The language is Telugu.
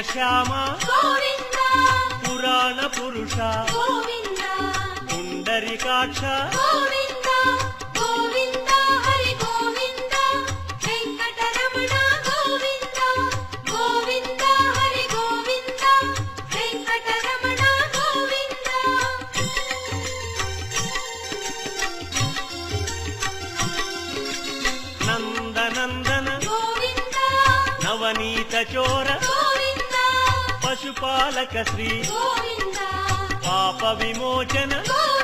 శ్యామ గోవింద పురాణ పురుష గోవింద పుండరీకాక్ష గోవింద గోవింద హరి గోవింద వెంకటరమణ గోవింద గోవింద హరి గోవింద వెంకటరమణ గోవింద నందనందన గోవింద నవనీత చోర గోవింద పశుపాలక శ్రీ గోవింద పాప విమోచన గోవింద